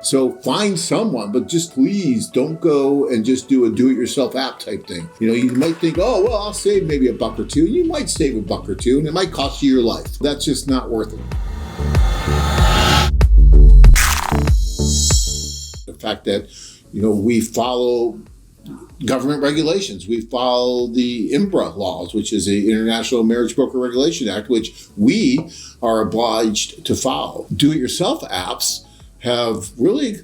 So find someone, but just please don't go and just do a do-it-yourself app type thing. You might think, oh, well, I'll save maybe $1 or $2. You might save $1 or $2, and it might cost you your life. That's just not worth it. The fact that, we follow government regulations. We follow the IMBRA laws, which is the International Marriage Broker Regulation Act, which we are obliged to follow. Do-it-yourself apps have really,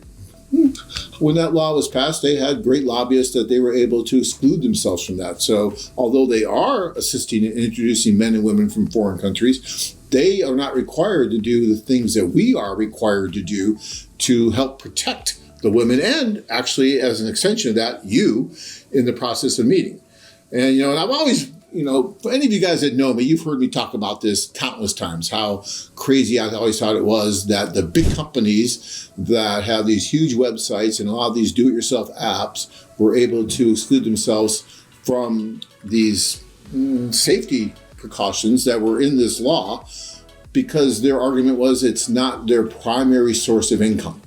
when that law was passed, they had great lobbyists that they were able to exclude themselves from that. So although they are assisting in introducing men and women from foreign countries, they are not required to do the things that we are required to do to help protect the women, and actually, as an extension of that, you in the process of meeting. And, and I've always, for any of you guys that know me, you've heard me talk about this countless times, how crazy I always thought it was that the big companies that have these huge websites and a lot of these do-it-yourself apps were able to exclude themselves from these safety precautions that were in this law because their argument was it's not their primary source of income.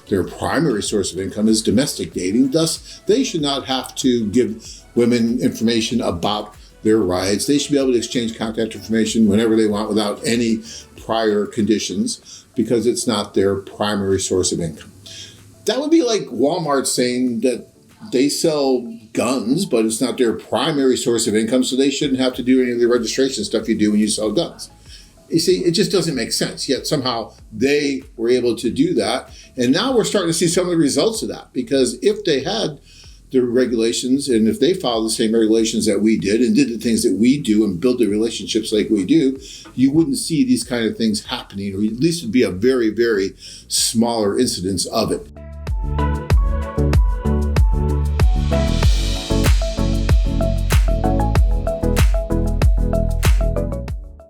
Their primary source of income is domestic dating. Thus, they should not have to give women information about their rights. They should be able to exchange contact information whenever they want without any prior conditions because it's not their primary source of income. That would be like Walmart saying that they sell guns, but it's not their primary source of income, so they shouldn't have to do any of the registration stuff you do when you sell guns. You see, it just doesn't make sense. Yet somehow they were able to do that. And now we're starting to see some of the results of that, because if they had the regulations and if they followed the same regulations that we did and did the things that we do and build the relationships like we do, you wouldn't see these kind of things happening, or at least it'd be a very, very smaller incidence of it.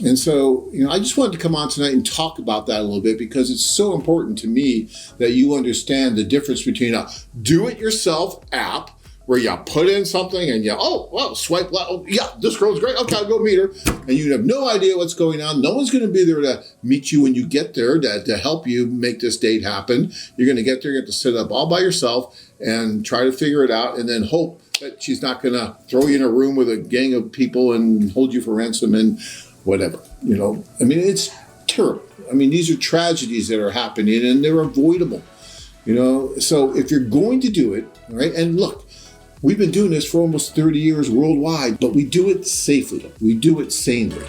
And so, I just wanted to come on tonight and talk about that a little bit because it's so important to me that you understand the difference between a do-it-yourself app where you put in something and swipe left. Oh, yeah, this girl's great. Okay, I'll go meet her. And you have no idea what's going on. No one's going to be there to meet you when you get there to help you make this date happen. You're going to get there, you have to sit up all by yourself and try to figure it out and then hope that she's not going to throw you in a room with a gang of people and hold you for ransom and whatever, it's terrible. These are tragedies that are happening and they're avoidable, So if you're going to do it, right, and look, we've been doing this for almost 30 years worldwide, but we do it safely. We do it sanely.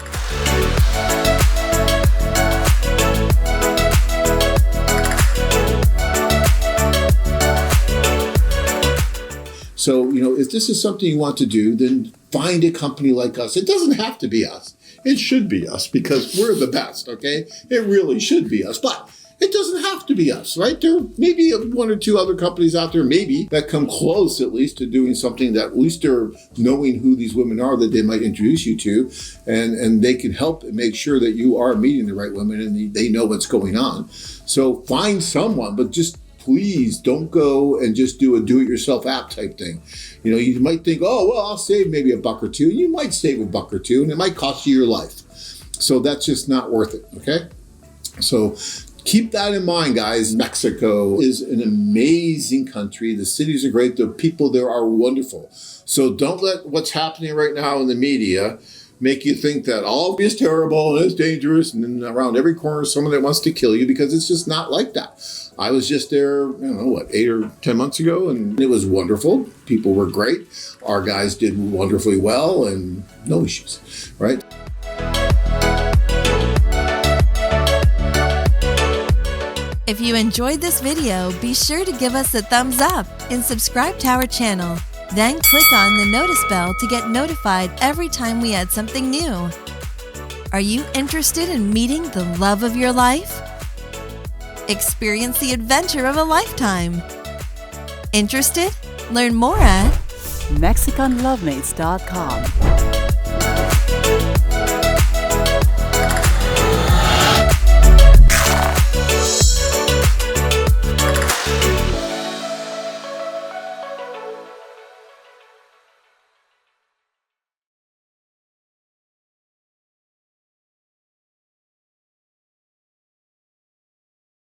So, if this is something you want to do, then find a company like us. It doesn't have to be us. It should be us because we're the best, okay? It really should be us, but it doesn't have to be us, right? There may be one or two other companies out there, maybe, that come close at least to doing something that at least they're knowing who these women are that they might introduce you to, and they can help make sure that you are meeting the right women and they know what's going on. So find someone, but just please don't go and just do a do-it-yourself app type thing. You might think, oh, well, I'll save maybe $1 or $2. You might save $1 or $2, and it might cost you your life. So that's just not worth it, okay? So keep that in mind, guys. Mexico is an amazing country. The cities are great. The people there are wonderful. So don't let what's happening right now in the media make you think that all is terrible and it's dangerous and then around every corner someone that wants to kill you, because it's just not like that. I was just there, 8 or 10 months ago, and it was wonderful. People were great. Our guys did wonderfully well and no issues, right? If you enjoyed this video, be sure to give us a thumbs up and subscribe to our channel. Then click on the notice bell to get notified every time we add something new. Are you interested in meeting the love of your life? Experience the adventure of a lifetime. Interested? Learn more at MexicanLovemates.com.